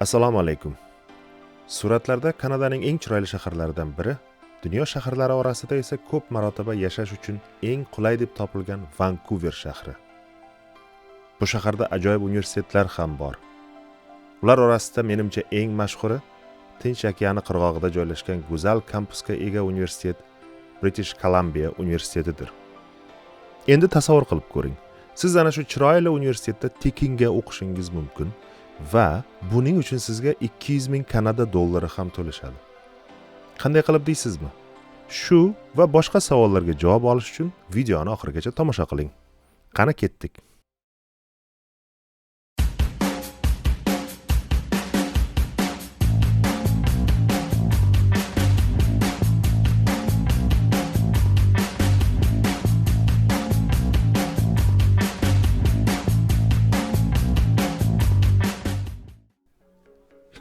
Assalomu alaykum. Suratlarda Kanadaning eng chiroyli shaharlaridan biri, dunyo shaharlari orasida esa ko'p marotaba yashash uchun eng qulay deb topilgan Vancouver shahri. Bu shaharda ajoyib universitetlar ham bor. Ular orasida menimcha eng mashhuri Tinch okeani qirg'og'ida joylashgan go'zal kampusga ega universitet British Columbia universitetidir. Endi tasavvur qilib ko'ring. Siz ana shu chiroyli universitetda tekinga o'qishingiz mumkin va buning uchun sizga 200 ming Kanada dollari ham to'lashadi. Qanday qilib deysizmi? Shu va boshqa savollarga javob olish uchun videoni oxirigacha tomosha qiling. Qani ketdik.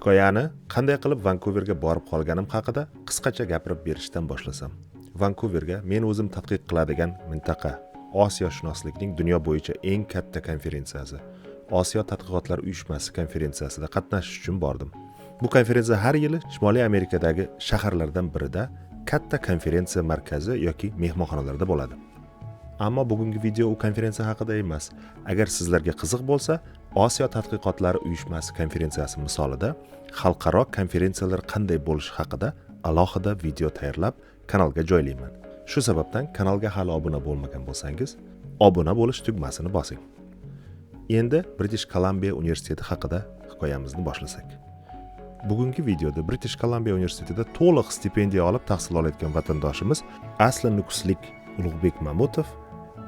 Hikoyani qanday qilib Vancouverga borib qolganim haqida qisqacha gapirib berishdan boshlasam. Vancouverga men o'zim tadqiq qiladigan mintaqa Osiyoshunoslikning dunyo bo'yicha eng katta konferensiyasi, Osiyo tadqiqotlar uyushmasi konferensiyasida qatnashish uchun bordim. Bu konferensiya har yili Shimoliy Amerikadagi shaharlardan birida katta konferensiya markazi yoki mehmonxonalarda bo'ladi. Ammo bugungi video u konferensiya haqida emas. Agar sizlarga qiziq bo'lsa, Osiyo tadqiqotlari uyushmasi konferensiyasi misolida xalqaro konferensiyalar qanday bo'lishi haqida alohida video tayyorlab kanalga joylayman. Shu sababdan kanalga hali obuna bo'lmagan bo'lsangiz, obuna bo'lish tugmasini bosing. Endi British Columbia universiteti haqida hikoyamizni boshlasak. Bugungi videoda British Columbia universitetida to'liq stipendiya olib tahsil olayotgan vatandoshimiz asli nukuslik Ulug'bek Mamutov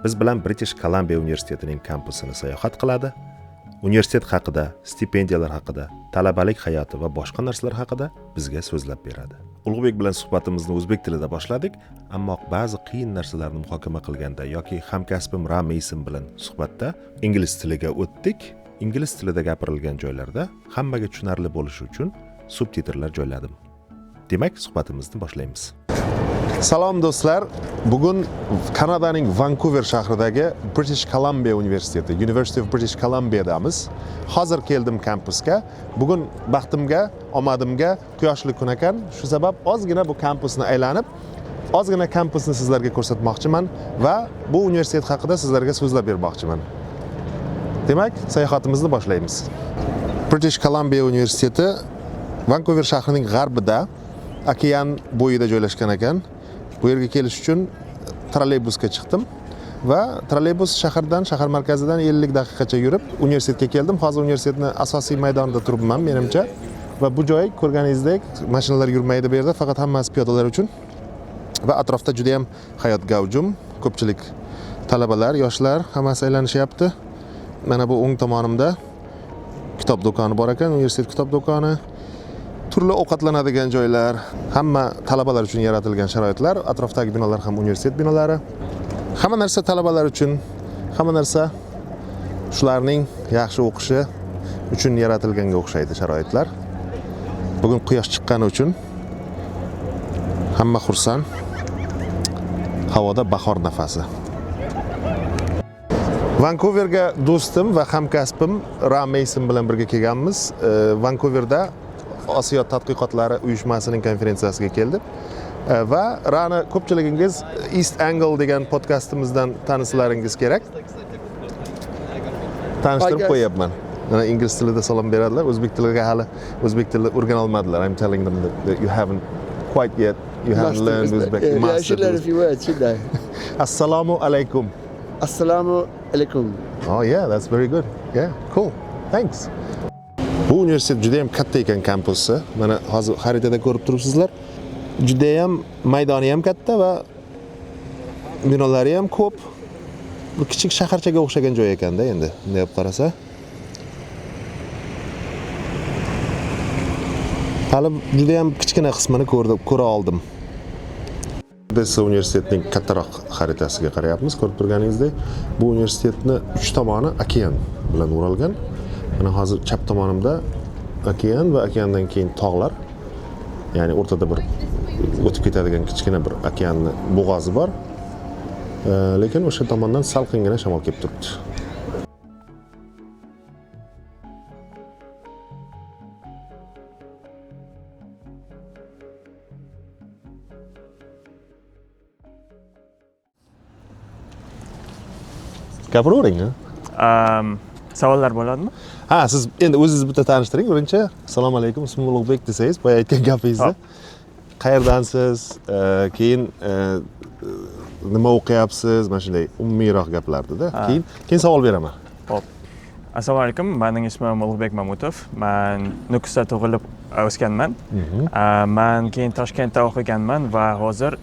biz bilan British Columbia universitetining kampusini sayohat qiladi. Universitet haqida, stipendiyalar haqida, talabalik hayoti va boshqa narsalar haqida bizga so'zlab beradi. Ulug'bek bilan suhbatimizni o'zbek tilida boshladik, ammo ba'zi qiyin narsalarni muhokama qilganda yoki hamkasbim Rameysim bilan suhbatda ingliz tiliga o'tdik. Ingliz tilida gapirilgan joylarda hammaga tushunarli bo'lishi uchun subtitrlar joyladim. Demak, suhbatimizni boshlaymiz. Salom do'stlar. Bugun Kanadaning Vancouver shahridagi British Columbia universiteti, University of British Columbia'damiz. Hozir keldim kampusga. Bugun baxtimga, omadimga quyoshli kun ekan. Shu sabab ozgina bu kampusni aylanib, ozgina kampusni sizlarga ko'rsatmoqchiman va bu universitet haqida sizlarga so'zlab bermoqchiman. Demak, sayohatimizni boshlaymiz. British Columbia universiteti Vancouver shahrining g'arbida, okean bo'yida joylashgan ekan. Bu yerga kelish uchun trolleybusga chiqdim va trolleybus shahar markazidan 50 daqiqacha yurib universitetga keldim. Hozir universitetning asosiy maydonida turibman menimcha. Va bu joy ko'rganingizdek mashinalar yurmaydi bu yerda, faqat hammasi piyodalar uchun. Va atrofda juda ham hayot gavjum, ko'pchilik talabalar, yoshlar hammasi aylanishyapti. Mana bu o'ng tomonimda kitob do'koni bor ekan, universitet kitob do'koni. Turli ovqatlanadigan joylar, hamma talabalar uchun yaratilgan sharoitlar, atrofdagi binolar ham universitet binolari. Hamma narsa talabalar uchun, hamma narsa shularning yaxshi o'qishi uchun yaratilganga o'xshaydi sharoitlar. Bugun quyosh chiqqani uchun hamma xursand. Havoda bahor nafasi. Vancouverga do'stim va hamkasbim Rameysim bilan birga kelganmiz. Vancouverda Osiyo tadqiqotlari uyushmasining konferensiyasiga keldi va Rani ko'pchiligingiz East Angle degan podkastimizdan tanishlaringiz kerak. Tanishtirib qo'yapman. Mana ingliz tilida salom beradilar, o'zbek tiliga hali o'zbek tilini o'rgana olmadilar. I'm telling them that you haven't quite yet, you haven't learned Uzbek. Yeah, I should learn a few words, shouldn't I? Assalomu alaykum. Assalomu alaykum. Oh yeah, that's very good. Yeah, cool. Thanks. Bu universitet juda ham katta ekan kampusi. Mana hozir xaritada ko'rib turibsizlar. Juda ham maydoni ham katta va binolari ham ko'p. Bu kichik shaharchaga o'xshagan joy ekanda endi, bunday qarasa. Hali juda ham kichkina qismini ko'ra oldim. Biz universitetning kattaroq xaritasiga qarayapmiz. Ko'rib turganingizdek, bu universitetning 3 tomoni okean bilan o'ralgan. Mana hozir chap tomonimda okean va okeandan keyin tog'lar. Ya'ni o'rtada bir o'tib ketadigan kichkina bir okeanning bo'g'ozi bor. Lekin o'sha tomondan salqingina shamol kelib turibdi. Gapiravering. Savollar bo'ladimi? Ha, siz endi o'zingizni bitta tanishtiring. Birinchi assalomu alaykum, ismim Ulug'bek desangiz, boya aytgan gapingizni. Qayerdansiz? Keyin nima o'qiyapsiz? Mana shunday umumiyroq gaplarni-da. Keyin savol beraman. Xo'p. Assalomu alaykum. Mening ismim Ulug'bek Mamutov. Men Nukusda tug'ilib o'sganman. Men keyin Toshkentda o'qiganman va hozir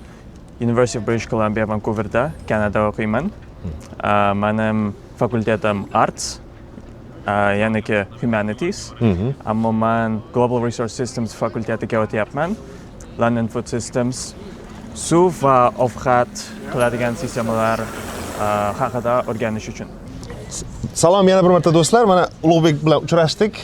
University of British Columbia Vancouverda Kanada o'qiyman. Mening fakultetim Arts, ya'niki Humanities. Ammo men Global Resource Systems fakultetiga o'tyapman. London Food Systems suv va ovqat qiladigan sistemalar haqida o'rganish uchun. Salom yana bir marta do'stlar. Mana Ulug'bek bilan uchrashdik.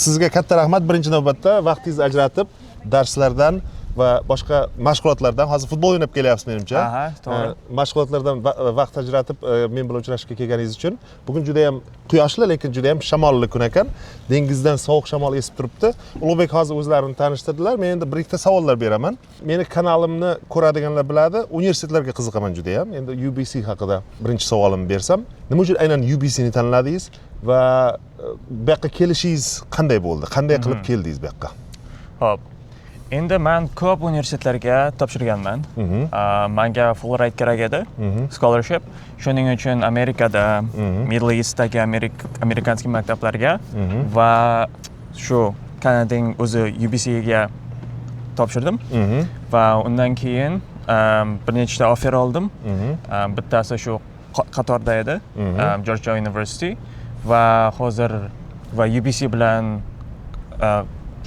Sizga katta rahmat birinchi navbatda vaqtingizni ajratib darslardan va boshqa mashg'ulotlardan, hozir futbol o'ynab kelyapsiz menimcha. Aha, to'g'ri. Mashg'ulotlardan vaqt ajratib men bilan uchrashishga kelganingiz uchun. Bugun juda ham quyoshli, lekin juda ham shamolli kun ekan. Dengizdan sovuq shamol esib turibdi. Ulug'bek hozir o'zlarini tanishtirdilar. Men endi bir ikkita savollar beraman. Meni kanalimni ko'radiganlar biladi, universitetlarga qiziqaman juda ham. Endi UBC haqida birinchi savolimni bersam, nima uchun aynan UBC ni tanladingiz va bu yoqqa kelishingiz qanday bo'ldi? Qanday qilib keldingiz bu yoqqa? Xo'p. Endi men ko'p universitetlarga topshirganman. Menga Fulbright kerak edi, scholarship. Shuning uchun Amerikada, Middle Eastdagi amerikanskiy maktablarga va shu Kanadaning o'zi UBCga topshirdim. Va undan keyin bir nechta offer oldim. Bittasi shu qatorda edi, Georgia University va hozir va UBC bilan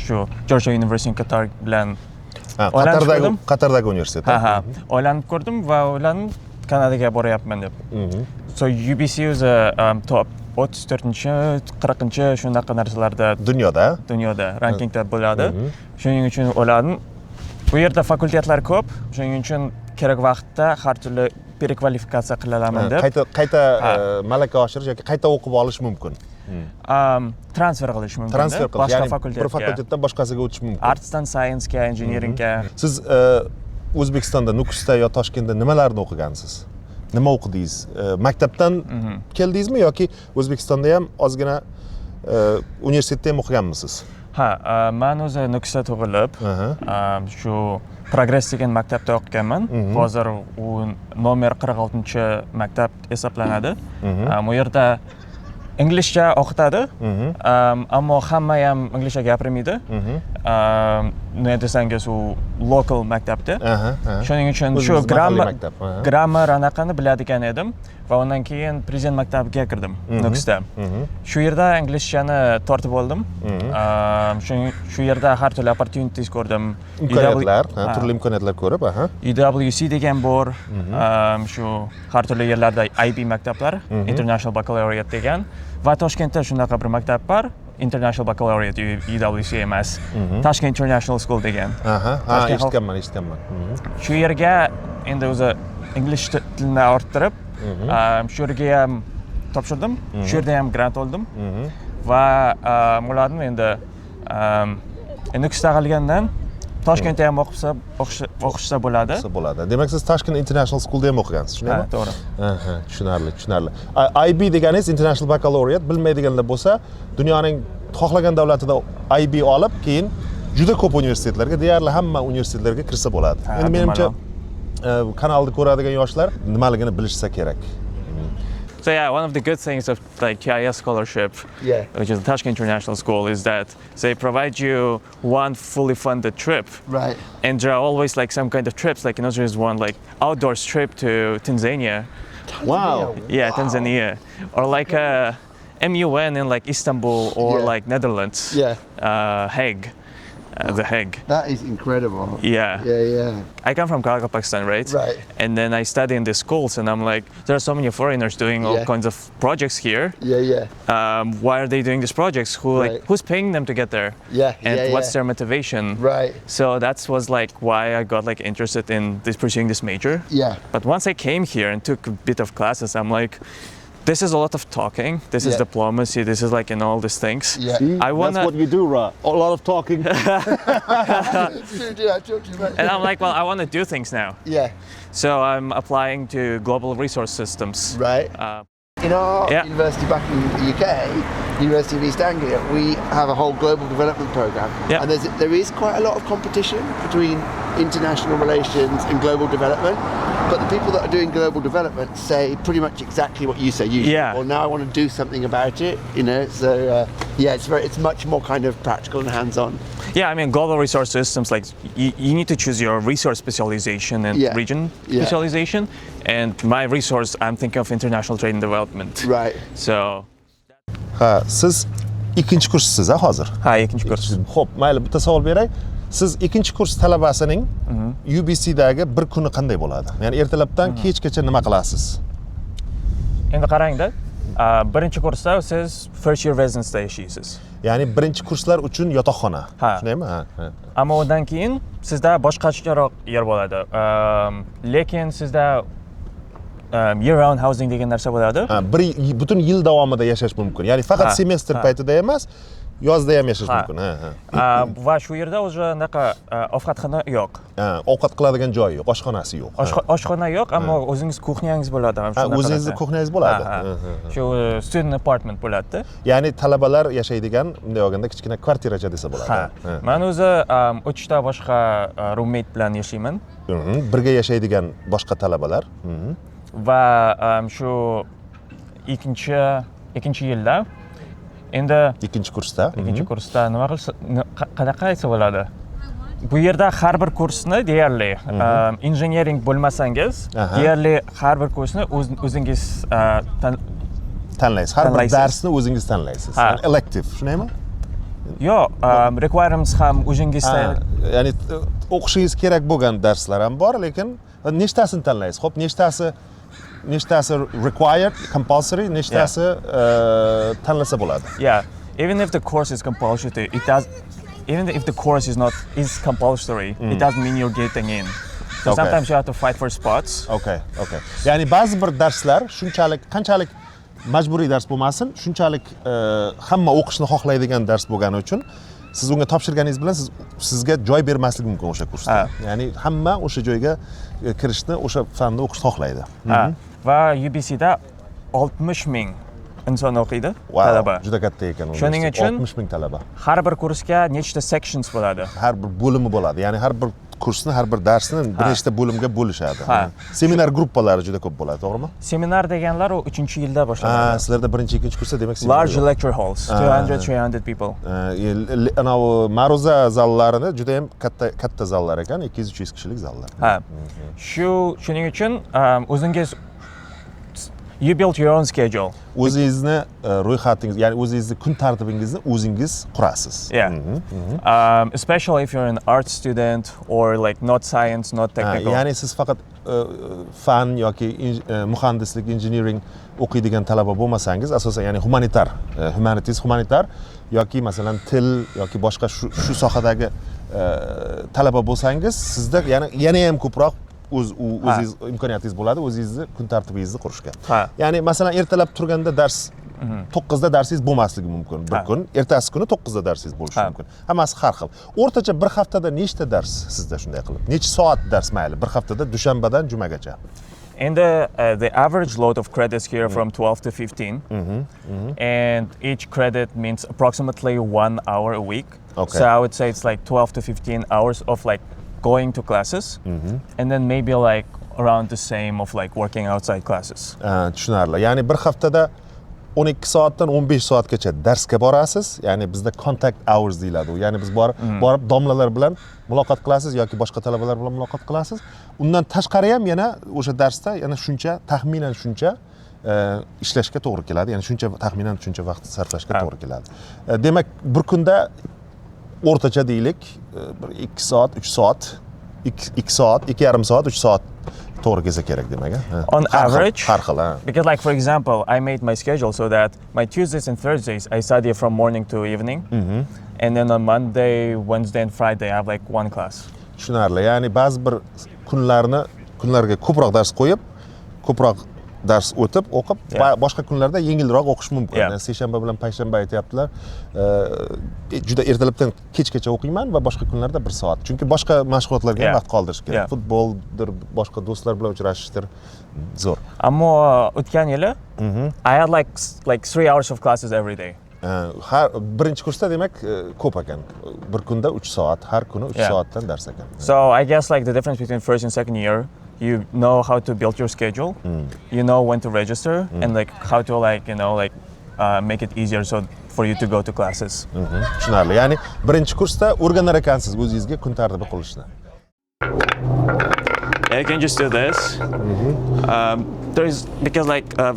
shu Georgia University Qatar bilan Qatardagi universitet. O'ylanib ko'rdim va o'ylanib Kanadaga boryapman deb. So UBC o'zi top 34-chi, 40-chi shunaqa narsalarda dunyoda rankingda bo'ladi. Shuning uchun o'yladim. Bu yerda fakultetlar ko'p, shuning uchun kerak vaqtda har turli perekvalifikatsiya qilaman deb. Qayta malaka oshirish yoki qayta o'qib olish mumkin. Transfer qilish mumkin. Transfer qilish, boshqa ya'ni fakultetga. bir fakultetdan boshqasiga o'tish mumkin. Artsdan Science'ga, Engineeringga. Siz O'zbekistonda Nukusda yo Toshkentda nimalarni o'qigansiz? Nima o'qidingiz? Maktabdan keldingizmi yoki O'zbekistonda ham ozgina universitetda ham o'qiganmisiz? Ha, men o'zi Nukusda tug'ilib, shu Progress degan maktabda o'qiganman. Hozir u nomer 46-chi maktab hisoblanadi. Bu yerda inglizcha o'qitadi, ammo hamma ham inglizcha gapirmaydi. Nima desangiz, u local maktabda. Shuning uchun shu grammar anaqani biladigan edim va undan keyin Prezident maktabiga kirdim Nukusda. Shu yerda inglizchani tortib oldim. Shu yerda har turli opportunities ko'rdim. Turli imkoniyatlar ko'rib, UWC degan bor, shu har turli yerlarda IB maktablar, International Baccalaureate degan. Va Toshkentda shunaqa bir maktab bor, International Baccalaureate UWC emas, Toshkent International School degan. Eshitganman. Shu yerga endi o'zi ingliz tilini orttirib, shu yerga ham topshirdim, shu yerda ham grant oldim va o'yladim endi Nukusda qolgandan Toshkentda ham o'qishsa bo'ladi. Demak, siz Toshkent International Schoolda ham o'qigansiz, shundaymi? Ha, to'g'ri. Tushunarli. IB deganingiz International Baccalaureate, bilmaydiganlar bo'lsa, dunyoning xohlagan davlatida IB olib, keyin juda ko'p universitetlarga, deyarli hamma universitetlarga kirsa bo'ladi. Endi menimcha kanalni ko'radigan yoshlar nimaligini bilishsa kerak. So yeah, one of the good things of like TIS scholarship, which is the Tashkent International School, is that they provide you one fully funded trip. Right. And there are always like some kind of trips, like there's one like outdoors trip to Tanzania. Wow. Yeah, Tanzania. Or like a MUN in like Istanbul or like Netherlands. Yeah. Hague. The Hague. That is incredible. Yeah. I come from Kyrgyzstan, Pakistan, right? Right. And then I study in the schools, and I'm like, there are so many foreigners doing all kinds of projects here. Why are they doing these projects? Who's paying them to get there? And what's their motivation? Right. So that was like why I got like interested in pursuing this major. But once I came here and took a bit of classes, I'm like, this is a lot of talking. This is diplomacy. This is like all these things. See, that's what you do, Ra. A lot of talking. And I'm like, well, I want to do things now. So I'm applying to Global Resource Systems. Right. in our Yeah. university back in the UK, University of East Anglia, we have a whole global development program, Yeah. and there is quite a lot of competition between international relations and global development. But the people that are doing global development say pretty much exactly what you say. Usually, Yeah. well, now I want to do something about it. So yeah, it's much more kind of practical and hands-on. Yeah, I mean, global resource systems, like you need to choose your resource specialization and Yeah. region Yeah. specialization. And my resource, I'm thinking of international trade and development. Right. So, Ha, siz ikkinchi kurssiz hozir. ha, ikkinchi kurs. Xo'p, mayli bitta savol beray. Siz ikkinchi kurs talabasining UBCdagi bir kuni qanday bo'ladi? Ya'ni ertalabdan kechgacha nima qilasiz? Endi qarangda, birinchi kursda siz first year residence'da yashaysiz. Ya'ni birinchi kurslar uchun yotoqxona. Ha. Shundaymi? Ha. Ammo undan keyin sizda boshqacharoq yer bo'ladi. Lekin sizda year round housing degan narsa bo'ladi. Ha, butun yil davomida yashash mumkin. Ya'ni faqat Ha, semestr ha. paytida emas, yozda ham yashash Ha. mumkin. Ha. Va shu yerda o'zi anaqa ovqatxona yo'q. Ha, ovqat qiladigan joyi yo'q, oshxonasi yo'q. Oshxona yo'q, ammo o'zingiz kuxnyangiz bo'ladi. Ha, o'zingizni kuxnyangiz bo'ladi. Shu student apartment bo'ladi. Ya'ni talabalar yashaydigan, bunday olganda kichkina kvartiracha desa bo'ladi. Ha. Men o'zi 3 ta boshqa roommate bilan yashayman Birga yashaydigan boshqa talabalar. va shu ikkinchi yilda endi Ikkinchi kursda. ikkinchi kursda nima qilsa qanaqa aytsa bo'ladi? Bu yerda har bir kursni deyarli engineering bo'lmasangiz, Aha. deyarli har bir kursni o'zingiz Tanlaysiz. Har bir Tanlaysiz. darsni o'zingiz tanlaysiz. Ha. Ya'ni elective, shundaymi? yo'q, requirements ham o'zingiz Ya'ni o'qishingiz kerak bo'lgan darslar ham bor, lekin nechtasini tanlaysiz? Xo'p, nechtasi required, compulsory, nechtasi tanlasa bo'ladi. Yeah, even if the course is compulsory, even if the course is compulsory, it doesn't mean you're getting in. So Okay. sometimes you have to fight for spots. Okay. Ya'ni ba'zi bir darslar qanchalik majburiy dars bo'lmasin, shunchalik hamma o'qishni xohlaydigan dars bo'lgani uchun siz unga topshirganingiz bilan sizga joy bermasligi mumkin o'sha kursda. Ha. Ya'ni hamma o'sha joyga kirishni, o'sha fanni o'qishni xohlaydi. Va UBCda 60 ming inson o'qiydi, Wow, talaba. juda katta ekan. Shuning uchun 60 ming talaba. har bir kursga nechta sections bo'ladi. Har bir bo'limi bo'ladi. Ya'ni har bir kursni, har bir darsni bir nechta bo'limga bo'lishadi. Ha. Seminar gruppalari juda ko'p bo'ladi, to'g'rimi? Seminar deganlar u 3-yilda boshlanadi. Sizlarda birinchi, ikkinchi kursda demak seminar Large yo'q. lecture halls, 200-300 people. Anavi ma'ruza zallarini juda ham katta zallar ekan, 200-300 kishilik zallar. Ha. Shuning uchun o'zingiz you build your own schedule. O'zingizni ro'yxatingiz, ya'ni o'zingizni kun tartibingizni o'zingiz qurasiz. Yeah. Especially if you're an art student or like not science, not technical. Ya'ni siz faqat fan yoki muhandislik, engineering o'qiydigan talaba bo'lmasangiz, asosan ya'ni humanitar yoki masalan til yoki boshqa shu sohadagi talaba bo'lsangiz, sizda yana ham ko'proq o'zingiz imkoniyatingiz bo'ladi o'zingizni kun tartibingizni qurishga. Ha. Ya'ni masalan ertalab turganda dars 9 da darsingiz bo'lmasligi mumkin. Bir kun, ertasi kuni 9 da darsingiz bo'lishi mumkin. Hammasi har xil. O'rtacha bir haftada nechta dars sizda shunday qilib? Necha soat dars mayli? Bir haftada dushanbadan jumagacha. And the average load of credits here from 12 to 15, and each credit means approximately 1 hour a week. Okay. So I would say it's like 12 to 15 hours of like going to classes, and then maybe like around the same of like working outside classes. Tushunarli. Ya'ni bir haftada 12 soatdan 15 soatgacha darsga borasiz. Ya'ni bizda contact hours deyiladi. Ya'ni biz borib domlalar bilan muloqot qilasiz yoki boshqa talabalar bilan muloqot qilasiz. Undan tashqari ham yana o'sha darsda yana taxminan shuncha ishlashga to'g'ri keladi. Ya'ni taxminan shuncha vaqt sarflashga to'g'ri keladi. Demak, bir kunda o'rtacha deylik, 2 soat, 3 soat, 2 soat, 2,5 soat, 3 soat to'g'ri kelsa kerak demak. On average, har xil. Because like for example, I made my schedule so that my Tuesdays and Thursdays I study from morning to evening, and then on Monday, Wednesday, and Friday I have like one class. Tushunarli. Ya'ni ba'zi bir kunlarga ko'proq dars qo'yib, ko'proq dars o'tib, o'qib, boshqa kunlarda yengilroq o'qish mumkin. Yeah. Yani seshanba bilan payshanba aytyaptilar. Juda ertalabdan kechgacha o'qiyman va boshqa kunlarda 1 soat. Chunki boshqa mashg'ulotlarga ham vaqt qoldirish kerak. Yeah. Futboldir, boshqa do'stlar bilan uchrashishdir. Zo'r. Ammo o'tgan yili I had like 3 hours of classes every day. Har birinchi kursda demak ko'p ekan. Bir kunda 3 soat, har kuni 3 soatdan dars ekan. So I guess like the difference between first and second year, you know how to build your schedule, you know when to register, and like how to make it easier so for you to go to classes. Tushunarli. Ya'ni birinchi kursda o'rganar ekansiz o'zingizga kun tartibi qilishni. Yeah, you can just do this. Because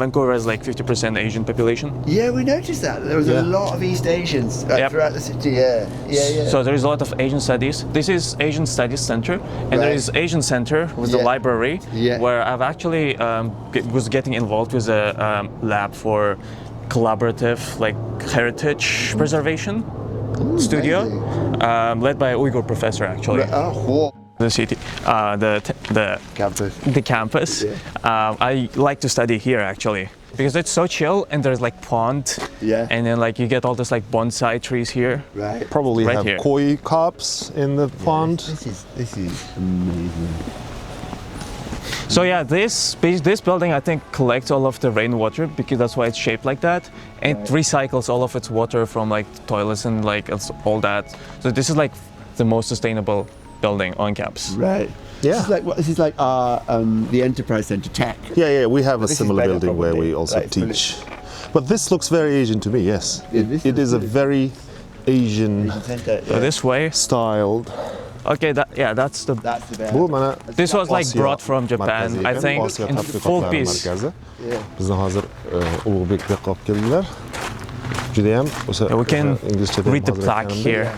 Vancouver has like 50% Asian population. Yeah, we noticed that. There was a lot of East Asians throughout the city. Yeah. So there is a lot of Asian studies. This is Asian Studies Center, and there is Asian Center with the library, where I've actually was getting involved with a lab for collaborative heritage preservation studio, led by a Uyghur professor actually. Oh, The city, the campus. I like to study here actually because it's so chill and there's like pond, and then like you get all this like bonsai trees here. right. Probably Right have here. koi carps in the pond. This is amazing. So yeah, this building I think collects all of the rainwater because that's why it's shaped like that, and it recycles all of its water from like toilets and like all that. So this is like the most sustainable building on campus. Right. Yeah. This is like the Enterprise Centre Tech. Yeah, we have a This is similar better building where probably. we also Right, teach. But this looks very Asian to me, yes. Yeah, It is a very Asian Centre. So this way. styled. Okay, that's the. That's the best. Bu mana This was like Osiyo brought from Japan, markazi I ekan, think, Osiyo in tadqiqotlari full piece. markazi. Yeah. Bizni hozir Ulug'bek olib keldilar. Juda ham o'sha We can inglizchada read the plaque here.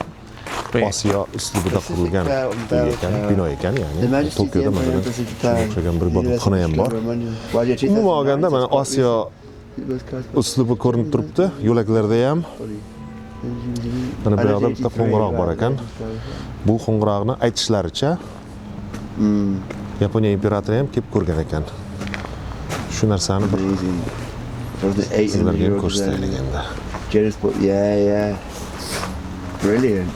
Osiyo uslubida qurilgan uy ekan, bino ekan, ya'ni Tokioda mana o'xshagan bir ibodatxona ham bor. Umuman olganda mana Osiyo uslubi ko'rinib turibdi, yo'laklarda ham. Mana bu yoqda bitta qo'ng'iroq bor ekan. Bu qo'ng'iroqni aytishlaricha Yaponiya imperatori ham kelib ko'rgan ekan. Shu narsani bir sizlarga ham ko'rsataylik endi. Yeah. Brilliant.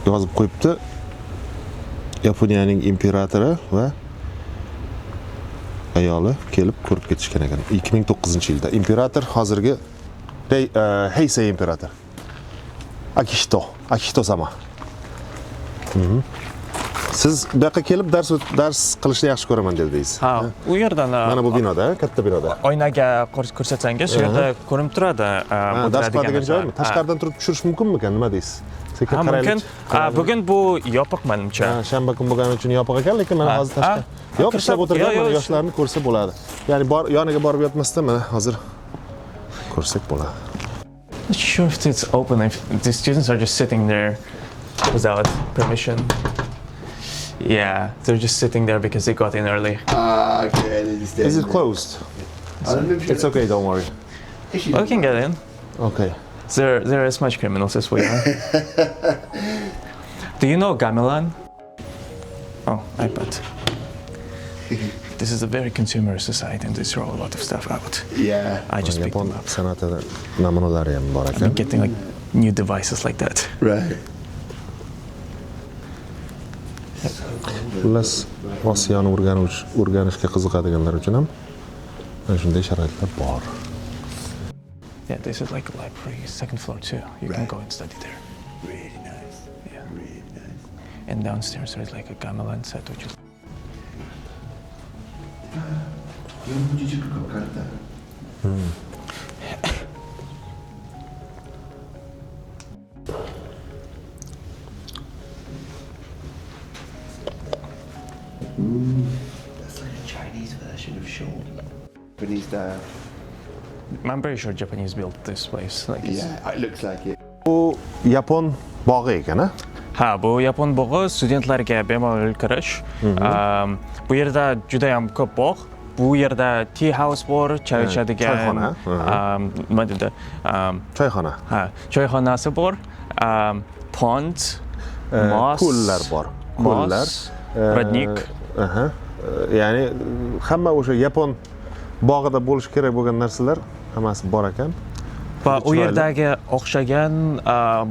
Yozib qo'yibdi. Yaponiyaning imperatori va ayoli kelib ko'rib ketishgan ekan 2009-yilda. Imperator hozirgi Heisei imperator. Akihito sama. Siz bu yoqqa kelib dars qilishni yaxshi ko'raman dedingiz. Ha, u yerdan Mana bu binoda, katta binoda. oynaga ko'rsatsangiz, shu yerda ko'rinib turadi. Dars qiladigan joymi? Tashqaridan turib tushirish mumkinmikan, nima deysiz? Sekin Ha, mumkin. qaraylik. Bugun bu yopiq menimcha. Shanba kun bo'lgani uchun yopiq ekan, lekin mana hozir tashqari. Yo'q, ishlab o'tirgan mana yoshlarni ko'rsa bo'ladi. Ya'ni yoniga borib yotmasdan mana hozir ko'rsak bo'ladi. Not sure if it's open, if the students are just sitting there without permission. Yeah, they're just sitting there because they got in early. Okay. Is it closed? It's okay, don't worry. Well, we can get in. Okay. There are as much criminals as we are. Do you know gamelan? Oh, I bet. This is a very consumer society and they throw a lot of stuff out. Yeah. I just picked Yapon them up. san'atida namunalari ham bor I'm ekan. getting like new devices like that. Right. Xullas, Osiyoni o'rganishga qiziqadiganlar uchun ham mana shunday sharoitlar bor. Yeah, this is like a library, second floor too. You can go and study there. Really nice. Yeah. Really nice. And downstairs there's like a gamelan set, which is That's like a Chinese version of Sean. Japanese style. I'm pretty sure Japanese built this place. Like it's, Yeah, it looks like it. Bu Yapon bog'i ekan, ha? Ha, bu yapon bog'i studentlarga bemalol kirish. Bu yerda juda ham ko'p bog'. Bu yerda tea house bor, choy ichadigan. Choyxona. Nima dedi? Choyxona. Ha, choyxonasi bor. Pond, mos, Ko'llar bor. Ko'llar. mos, rodnik. Ya'ni hamma o'sha yapon bog'ida bo'lishi kerak bo'lgan narsalar hammasi bor ekan. Va u Chiroyli. yerdagi o'xshagan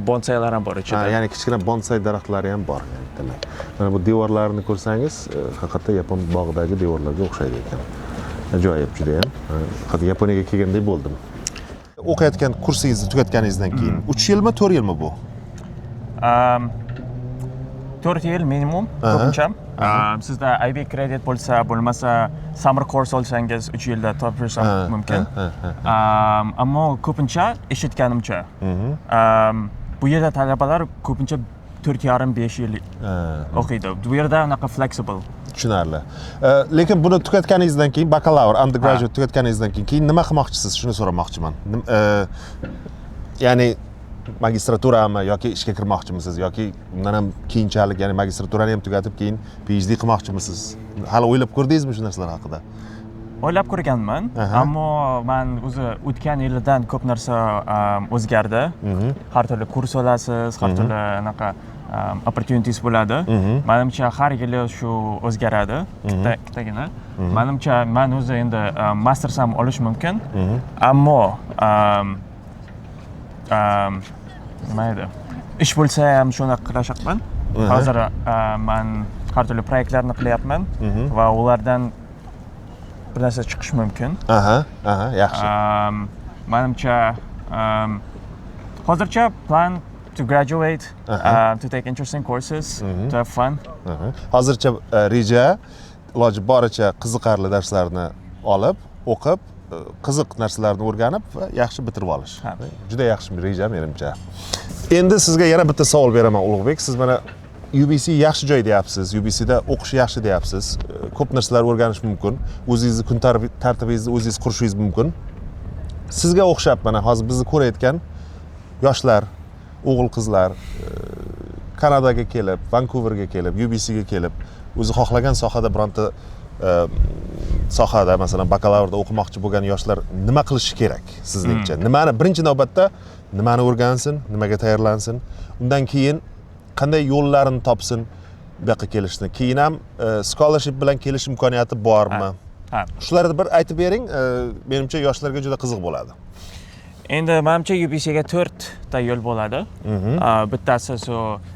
bonsaylar ham bor Ha, ichida. ya'ni kichkina bonsay daraxtlari ham bor, yani demak. Mana bu devorlarni ko'rsangiz, haqiqatda yapon bog'idagi devorlarga o'xshaydi ekan. Ajoyib juda ham. Faqat Yaponiyaga kelgandek bo'ldim. O'qiyotgan kursingizni tugatganingizdan keyin 3 yilmi, 4 yilmi bu? 4 yil minimum ko'pincha. Sizda IB kredit bo'lsa, bo'lmasa summer course olsangiz 3 yilda topshirish ham mumkin. Ammo ko'pincha eshitganimcha bu yerda talabalar ko'pincha 4,5 yil o'qiydi. Bu yerda anaqa flexible. Tushunarli. Lekin buni tugatganingizdan keyin bakalavr, undergraduate tugatganingizdan keyin nima qilmoqchisiz? Shuni so'ramoqchiman. Ya'ni magistraturami yoki ishga kirmoqchimisiz yoki undan ham keyinchalik, ya'ni magistraturani ham tugatib keyin PhD qilmoqchimisiz? Hali o'ylab ko'rdingizmi shu narsalar haqida? O'ylab ko'rganman, ammo men o'zi o'tgan yildan ko'p narsa o'zgardi. Har turli kurs olasiz, har turli anaqa opportunities bo'ladi. Menimcha har yili shu o'zgaradi, ikkitagina. Menimcha men o'zi endi masters ham olish mumkin, ammo nima edi? Ish bo'lsa ham shuni qilashyapman. Hozir men har turli proyektlarni qilyapman va ulardan bir narsa chiqish mumkin. Yaxshi. Menimcha hozircha plan to graduate, to take interesting courses, to have fun. Hozircha reja iloji boricha qiziqarli darslarni olib, o'qib, qiziq narsalarni o'rganib va yaxshi bitirib olish. Juda yaxshi reja menimcha. Endi sizga yana bitta savol beraman, Ulug'bek. Siz mana UBC yaxshi joy deyapsiz, UBCda o'qish yaxshi deyapsiz. Ko'p narsalar o'rganish mumkin. O'zingizni kun tartibingizni o'zingiz qurishingiz mumkin. Sizga o'xshab mana hozir bizni ko'rayotgan yoshlar, o'g'il-qizlar Kanadaga kelib, Vancouverga kelib, UBCga kelib, o'zi xohlagan sohada bironta sohada, masalan, bakalavrda o'qimoqchi bo'lgan yoshlar nima qilishi kerak sizningcha? Nimani birinchi navbatda nimani o'rgansin, nimaga tayyorlansin? Undan keyin qanday yo'llarini topsin bu yoqqa kelishni? Keyin ham scholarship bilan kelish imkoniyati bormi? Shularni bir aytib bering, menimcha yoshlarga juda qiziq bo'ladi. Endi menimcha UBCga 4 ta yo'l bo'ladi. Bittasi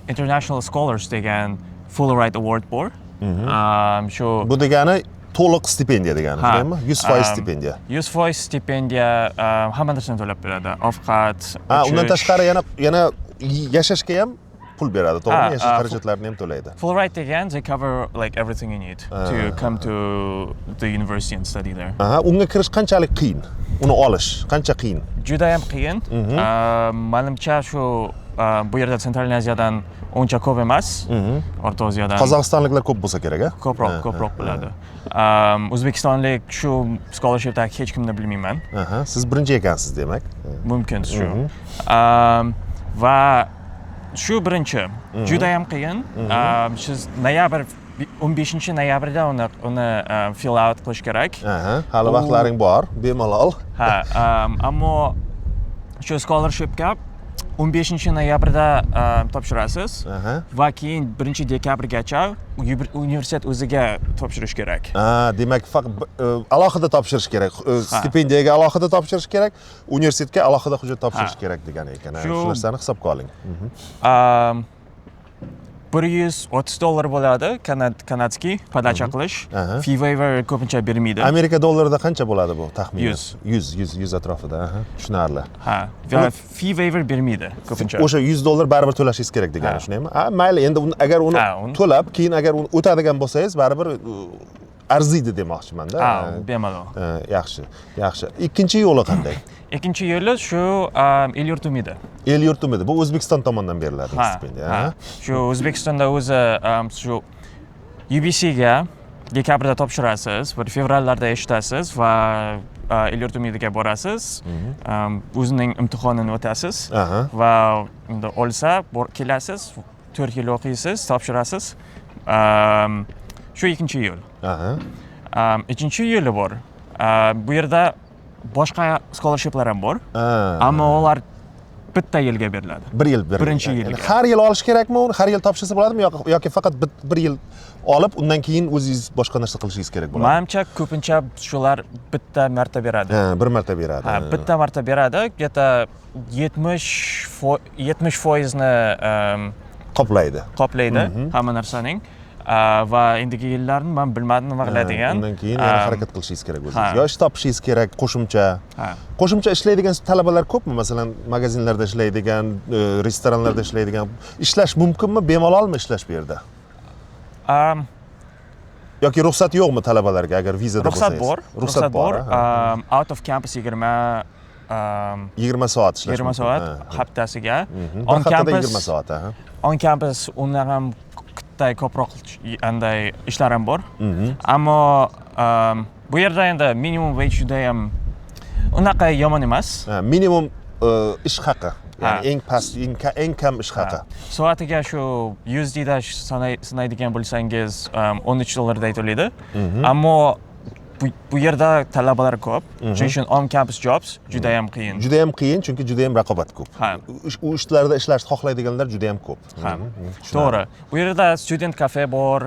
International Scholars degan Fulbright Award bor. Shu bu degani to'liq stipendiya degani, shundaymi? 100% stipendiya. 100% stipendiya hamma narsani to'lab beradi. Ovqat, undan tashqari yana yashashga ham pul beradi, to'g'rimi? Yashash xarajatlarini ham to'laydi. Fulbright degan they cover like everything you need to come to the university and study there. Unga kirish qanchalik qiyin? Uni olish qancha qiyin? Juda ham qiyin. Menimcha shu bu yerda Central Aziyadan uncha ko'p emas. O'rta Osiyodan. Qozog'istonliklar ko'p bo'lsa kerak-a? Ko'proq bo'ladi. O'zbekistonlik shu scholarshipda hech kimni bilmayman. Siz birinchi ekansiz, demak. Mumkin shu. Va shu birinchi juda ham qiyin. Siz noyabr 15-noyabrda uni fill out qilish kerak. Hali vaqtlaring bor, bemalol. Ammo shu scholarshipga 15-noyabrda topshirasiz va keyin 1-dekabrgacha universitet o'ziga topshirish kerak. Demak, faqat alohida topshirish kerak. Stipendiyaga alohida topshirish kerak, universitetga alohida hujjat topshirish kerak degan ekan. Shu narsani hisobga oling. $130 bo'ladi kanadskiy podacha qilish. Fee waiver ko'pincha bermaydi. Amerika dollarida qancha bo'ladi bu taxminan? 100 atrofida. Tushunarli. Va fee waiver bermaydi ko'pincha. O'sha $100 baribir to'lashingiz kerak degani, shundaymi? Mayli, endi agar uni to'lab, keyin agar uni o'tadigan bo'lsangiz, baribir arziydi demoqchiman-da. Bemalol. Yaxshi. Ikkinchi yo'li qanday? Ikkinchi yo'li shu el-yurt umidi. El-yurt umidi. Bu O'zbekiston tomonidan beriladi stipendiya. Shu O'zbekistonda o'zi shu UBCga dekabrda topshirasiz, fevrallarda eshitasiz va el-yurt umidiga borasiz. O'zining imtihonini o'tasiz va unda olsa kelasiz 4 yil o'qiysiz, topshirasiz. Shu 2-yil. Aha. 3-yili bor. Bu yerda boshqa scholarshiplar ham bor. Ha. Ammo ular bitta yilga beriladi. 1 yil beriladi. Birinchi yilga. Har yil olish kerakmi uni? Har yil topshirsa bo'ladimi yoki faqat 1 yil olib, undan keyin o'zingiz boshqa narsa qilishingiz kerak bo'ladi? Menimcha ko'pincha shular bitta marta beradi. Ha, bir marta beradi. Ha, bitta marta beradi. Где-то 70% ni Qoplaydi. qoplaydi hamma narsaning. Va endigi yillarni men bilmadim nima qiladigan. Undan keyin yana harakat qilishingiz kerak o'zingiz. Yo ish topishingiz kerak, qo'shimcha. Qo'shimcha ishlaydigan talabalar ko'pmi? Masalan, magazinlarda ishlaydigan, restoranlarda ishlaydigan, ishlash mumkinmi? Bemalolmi ishlash bu yerda? Yoki ruxsat yo'qmi talabalarga agar vizada bo'lsangiz? Ruxsat bor. Out of campus 20 soat ishlash. 20 soat haftasiga. On campus 20 soat, On campus undan ham ko'proq anday ishlar ham bor. Ammo bu yerda endi minimum wage juda ham unaqa yomon emas. Minimum ish haqi. Ya'ni eng past, eng kam ish haqi. Soatiga shu USD da sanaydigan bo'lsangiz $13 aytiladi. Ammo bu yerda talabalar ko'p. Shuning uchun on campus jobs juda ham qiyin. Juda ham qiyin, chunki juda ham raqobat ko'p. U ishlarda ishlashni xohlaydiganlar juda ham ko'p. To'g'ri. Bu yerda student cafe bor,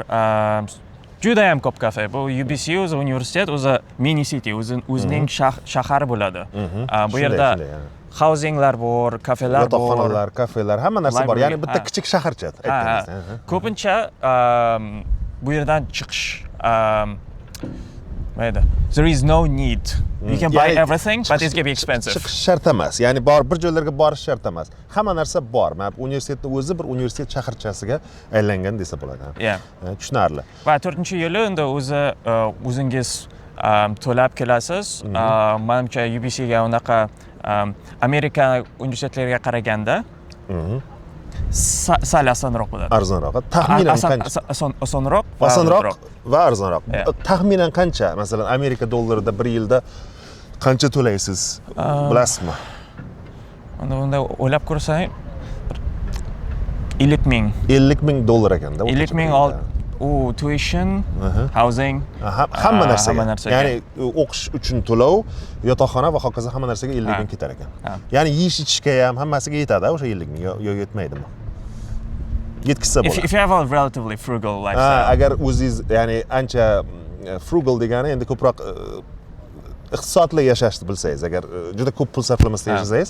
juda ham ko'p kafe. Bu UBC o'zi universitet, o'zi mini city, o'zining shahari bo'ladi. Bu yerda housinglar bor, kafelar bor, yotoqxonalar, kafelar, hamma narsa bor. Ya'ni bitta kichik shaharcha aytdingiz. Ko'pincha bu yerdan chiqish mayda. There is no need. You can buy everything, but it's going to be expensive. Chiqish shart emas. Ya'ni bir joylarga borish shart emas. Hamma narsa bor. Mana universitetning o'zi bir universitet shaharchasiga aylangan desa bo'ladi. Tushunarli. Va 4-yili endi o'zingiz to'lab kelasiz. Menimcha UBC ga unaqa Amerika universitetlariga qaraganda sal osonroq bo'ladi. Arzonroq. Taxminan qancha? Osonroq va arzonroq. Taxminan qancha? Masalan, Amerika dollarida 1 yilda qancha to'laysiz? Bilasizmi? Unda o'ylab ko'rsang 50,000. 50,000 dollar ekanda. 50,000 u tuition, housing, hamma narsaga. Ya'ni o'qish uchun to'lov, yotoqxona va hokazo hamma narsaga 50,000 ketar ekan. Ya'ni yeyish ichishga ham hammasiga yetadi o'sha 50,000 yo yetmaydimi? Yetkazsa bo'ladi. If you have a relatively frugal lifestyle. Agar o'zingiz, ya'ni ancha frugal degani endi ko'proq iqtisodli yashashni bilsangiz, agar juda ko'p pul sarflamasdan yashasangiz,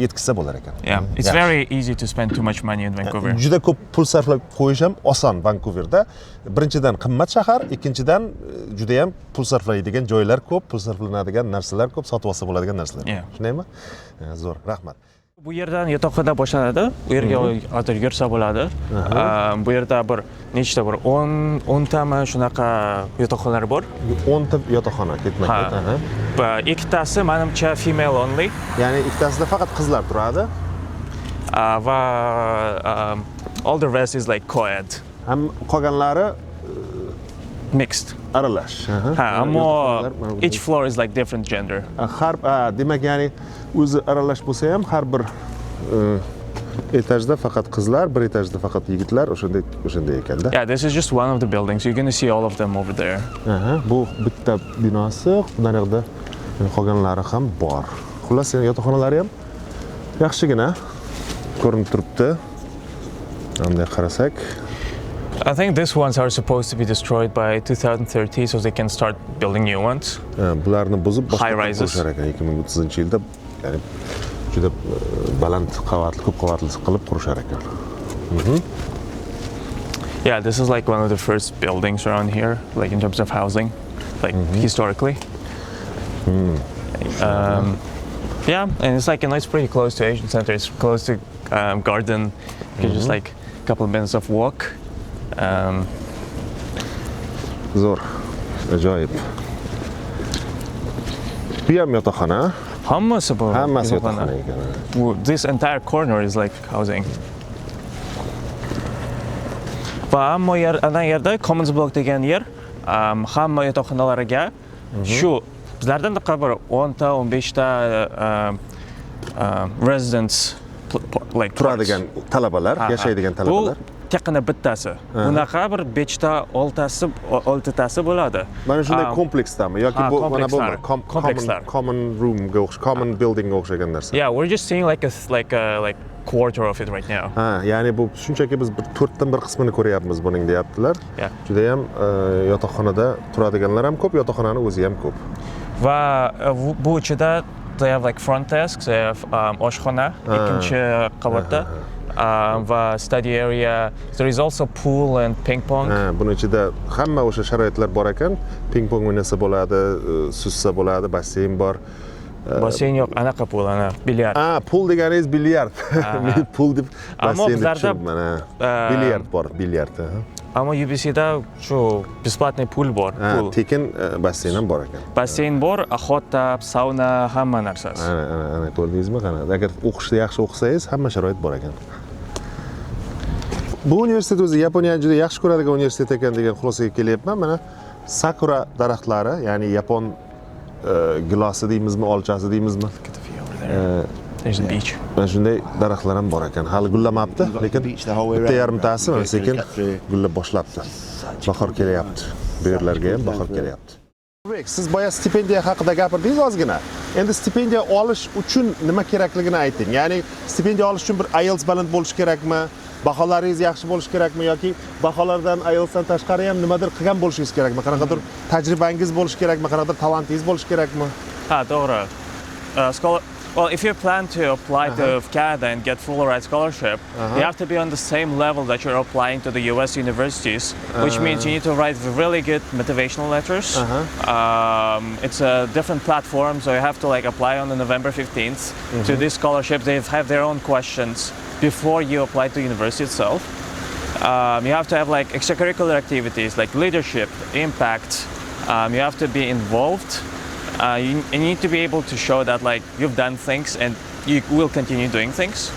yetkazsa bo'lar ekan. Yeah, it's very easy to spend too much money in Vancouver. Juda ko'p pul sarflab qo'yish ham oson Vancouverda. Birinchidan qimmat shahar, ikkinchidan juda ham pul sarflaydigan joylar ko'p, pul sarflanadigan narsalar ko'p, sotib olsa bo'ladigan narsalar. Shundaymi? Zo'r, rahmat. Bu yerdan yotoqxona boshlanadi. Bu yerga hozir yursa bo'ladi. Bu yerda bir nechta bir 10 tami shunaqa yotoqxonalar bor. 10 ta yotoqxona ketma-ket. Ikkitasi menimcha female only. Ya'ni ikkitasida faqat qizlar turadi. Va all the rest is like co-ed. Ham qolganlari mixed. Aralash. Ammo each floor is like different gender. Har demak, ya'ni o'zi aralash bo'lsa ham har bir etajda faqat qizlar, bir etajda faqat yigitlar, o'shanday ekanda. Yeah, this is just one of the buildings. You're going to see all of them over there. Bu bitta binosi, bundan yoqda qolganlari ham bor. Xullas, yotoqxonalari ham yaxshigina ko'rinib turibdi. Bunday qarasak, I think these ones are supposed to be destroyed by 2030 so they can start building new ones. Bularni buzib boshqa qurishar ekan 2030-yilda, ya'ni juda baland qavatli, ko'p qavatli qilib qurishar ekan. Yeah, this is like one of the first buildings around here, like in terms of housing, like historically. Yeah, and it's like, it's pretty close to Asian Center. It's close to Garden. You can just like a couple of minutes of walk. Zo'r, ajoyib. Bu ham yotoqxona. Hammasi bor. Hammasi yotoqxona ekan. This entire corner is like housing. Va ammo yerda Commons Block degan yer hamma yotoqxonalarga shu bizlardan bir 10 ta 15 ta residents like turadigan talabalar, yashaydigan talabalar. Bu teqina bittasi. Bunaqa bir 5 ta, 6tasi bo'ladi. Mana shunday kompleksdami yoki bu mana bu komplekslar. common roomga common buildingga o'xshagan narsa. Yeah, we're just seeing like a quarter of it right now. Ha, ya'ni bu shunchaki biz bir 4dan 1 qismini ko'ryapmiz buning deyaptilar. Yeah. Juda ham yotoqxonada turadiganlar ham ko'p, yotoqxonani o'zi ham ko'p. Va bu ichida they have like front desks, they have oshxona ikkinchi qavatda va study area. There is also pool and ping pong. Ha, buning ichida hamma o'sha sharoitlar bor ekan. Ping pong o'ynasa bo'ladi, suzsa bo'ladi, basseyn bor. Basseyn yo'q, anaqa pool, ana bilyard. Pool deganingiz bilyard. Men pool deb basseyn deb tushunibman. Bilyard bor, bilyard. Ammo UBCda shu бесплатный pool bor. Tekin basseyn ham bor ekan. Basseyn bor, hot tub, sauna, hamma narsasi. Ana ko'rdingizmi qana? Agar o'qishni yaxshi o'qisangiz, hamma sharoit bor ekan. Bu universitet o'zi Yaponiyani juda yaxshi ko'radigan universitet ekan degan xulosaga kelyapman. Mana sakura daraxtlari, ya'ni yapon gilosi deymizmi, olchasi deymizmi? There's a beach. Mana shunday daraxtlar ham bor ekan. Hali gullamabdi, lekin bitta yarimtasi mana sekin gullab boshlabdi. Bahor kelyapti. Bu yerlarga ham bahor kelyapti. Siz boya stipendiya haqida gapirdingiz ozgina. Endi stipendiya olish uchun nima kerakligini ayting. Ya'ni stipendiya olish uchun bir IELTS baland bo'lish kerakmi? Baholaringiz yaxshi bo'lishi kerakmi yoki baholardan IELTSdan tashqari ham nimadir qilgan bo'lishingiz kerakmi? Qanaqadir tajribangiz bo'lishi kerakmi? Qanaqadir talantingiz bo'lishi kerakmi? Ha, to'g'ri. Well, if you plan to apply to Canada and get full ride scholarship, you have to be on the same level that you're applying to the US universities, which means you need to write really good motivational letters. It's a different platform, so you have to like apply on the November 15th to this scholarship. They have their own questions before you apply to university itself. You have to have like extracurricular activities like leadership, impact. You have to be involved. You need to be able to show that like you've done things and you will continue doing things.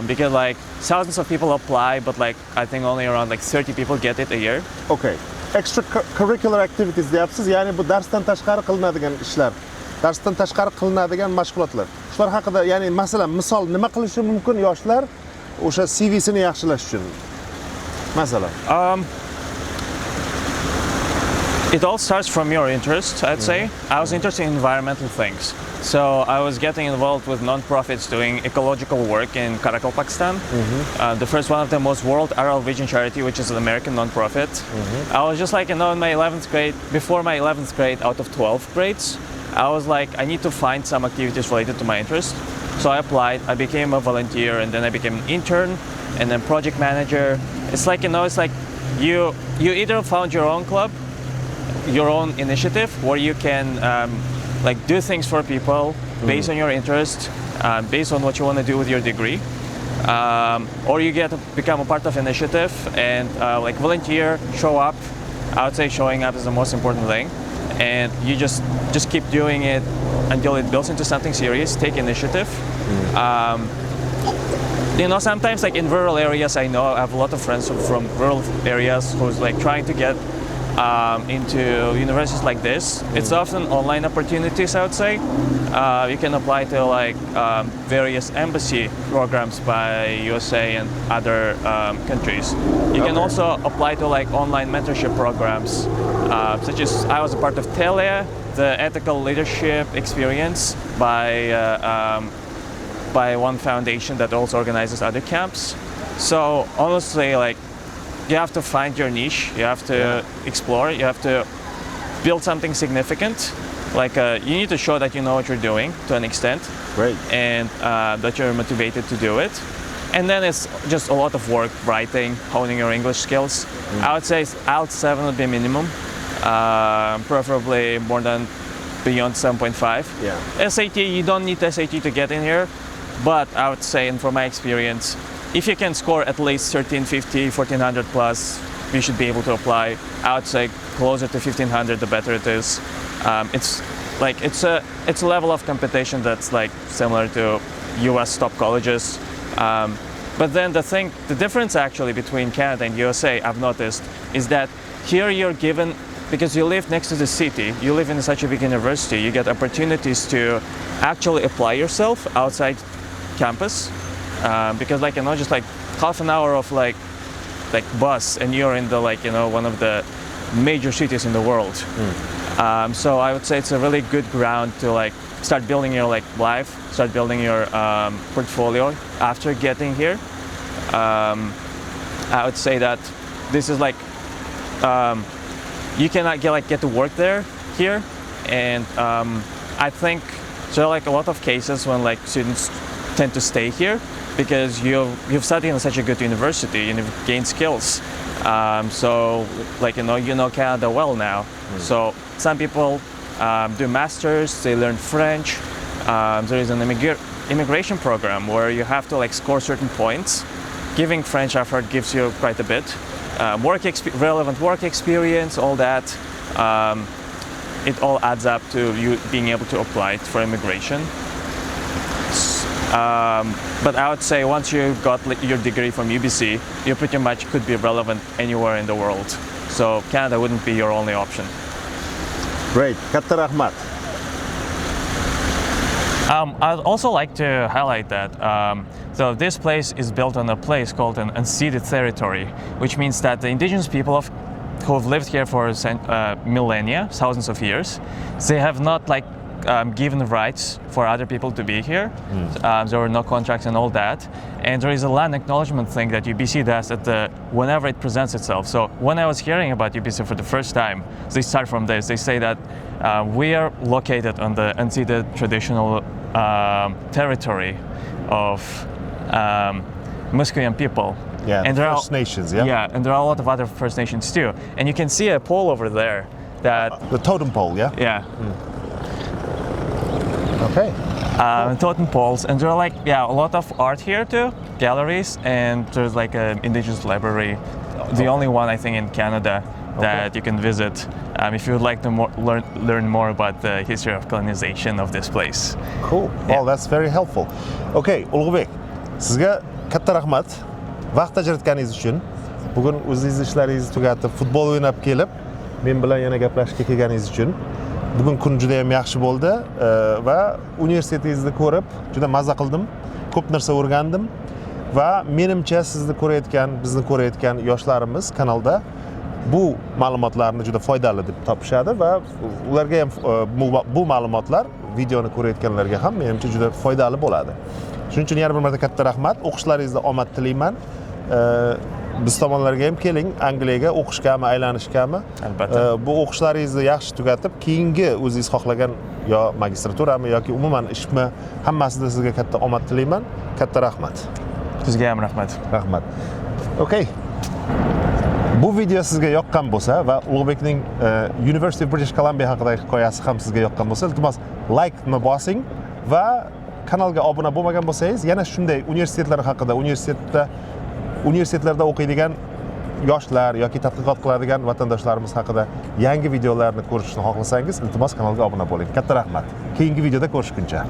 Because like thousands of people apply, but like I think only around like 30 people get it a year. Okay. Extracurricular activities deyapsiz, ya'ni bu darsdan tashqari qilinadigan ishlar. Darsdan tashqari qilinadigan mashg'ulotlar. Shular haqida, ya'ni masalan, misol nima qilishi mumkin yoshlar o'sha CV'sini yaxshilash uchun? Masalan. It all starts from your interest, I'd say. I was interested in environmental things. So I was getting involved with non-profits doing ecological work in Karakol, Pakistan. The first one of them was World Aral Vision Charity, which is an American non-profit. I was just like, in my 11th grade, before my 11th grade out of 12 grades, I was like, I need to find some activities related to my interest. So I applied, I became a volunteer, and then I became an intern, and then project manager. It's like, it's like you either found your own club, your own initiative where you can like do things for people based on your interest, based on what you want to do with your degree, or you get to become a part of initiative and like volunteer, show up. I would say showing up is the most important thing, and you just keep doing it until it builds into something serious. Take initiative. Sometimes like in rural areas, I know I have a lot of friends from rural areas who's like trying to get into universities like this. It's often online opportunities, I would say. You can apply to like various embassy programs by USA and other countries. You can also apply to like online mentorship programs, such as I was a part of TELE, the Ethical Leadership Experience by one foundation that also organizes other camps. So honestly, like, you have to find your niche, you have to explore, you have to build something significant. Like you need to show that you know what you're doing to an extent. Great. And that you're motivated to do it. And then it's just a lot of work, writing, honing your English skills. I would say IELTS 7 would be minimum, preferably more than beyond 7.5. Yeah. SAT, you don't need SAT to get in here, but I would say, and from my experience, if you can score at least 1350, 1400 plus, you should be able to apply. I would say closer to 1500, the better it is. It's a level of competition that's like similar to US top colleges. But then the difference actually between Canada and USA, I've noticed, is that here you're given, because you live next to the city, you live in such a big university, you get opportunities to actually apply yourself outside campus. because like just like half an hour of like bus and you're in the one of the major cities in the world. So I would say it's a really good ground to like start building your life, start building your portfolio after getting here. I would say that this is like you cannot get to work here, and I think there are like a lot of cases when like students tend to stay here because you've studied in such a good university and you've gained skills. So like you know Canada well now. So some people do masters, they learn French. There is an immigration program where you have to like score certain points. Giving French effort gives you quite a bit. Relevant work experience, all that. It all adds up to you being able to apply for immigration. But I would say once you got your degree from UBC, you pretty much could be relevant anywhere in the world. So Canada wouldn't be your only option. Great. Katta rahmat. I'd also like to highlight that so this place is built on a place called an unceded territory, which means that the indigenous people who have lived here for millennia, thousands of years, they have not given rights for other people to be here. There were no contracts and all that. And there is a land acknowledgement thing that UBC does whenever it presents itself. So when I was hearing about UBC for the first time, they start from this. They say that we are located on the unceded traditional territory of Musqueam people. Yeah, and there First Nations, yeah? Yeah, and there are a lot of other First Nations too. And you can see a pole over there that... The totem pole, yeah? Yeah. Okay. Totem poles, and there are a lot of art here too, galleries, and there's like an indigenous library, the only one I think in Canada that you can visit if you would like to learn more about the history of colonization of this place. Cool. Well, that's very helpful. Okay, Ulug'bek, sizga katta rahmat. Vaqt ajratganingiz uchun. Bugun o'zingiz ishlaringizni tugatib, futbol o'ynab kelib, men bilan yana gaplashishga kelganingiz uchun. Bugun kun juda ham yaxshi bo'ldi va universitetingizni ko'rib juda mazza qildim. Ko'p narsa o'rgandim va menimcha bizni ko'rayotgan yoshlarimiz kanalda bu ma'lumotlarni juda foydali deb topishadi va ularga ham bu ma'lumotlar videoni ko'rayotganlarga ham menimcha juda foydali bo'ladi. Shuning uchun yana bir marta katta rahmat. O'qishlaringizda omad tilayman. Biz tomonlarga ham keling, Angliyaga o'qishgami, aylanishgami. Albatta. Bu o'qishlaringizni yaxshi tugatib, keyingi o'zingiz xohlagan yo magistraturami yoki umuman ishmi, hammasida sizga katta omad tilayman. Katta rahmat. Sizga ham rahmat. Rahmat. Okay. Bu video sizga yoqqan bo'lsa va Ulug'bekning University of British Columbia haqidagi hikoyasi ham sizga yoqqan bo'lsa, iltimos like ni bosing va kanalga obuna bo'lmagan bo'lsangiz, yana shunday universitetlar haqida, universitetlarda o'qiydigan yoshlar yoki tadqiqot qiladigan vatandoshlarimiz haqida yangi videolarni ko'rishni xohlasangiz, iltimos kanalga obuna bo'ling. Katta rahmat. Keyingi videoda ko'rishguncha.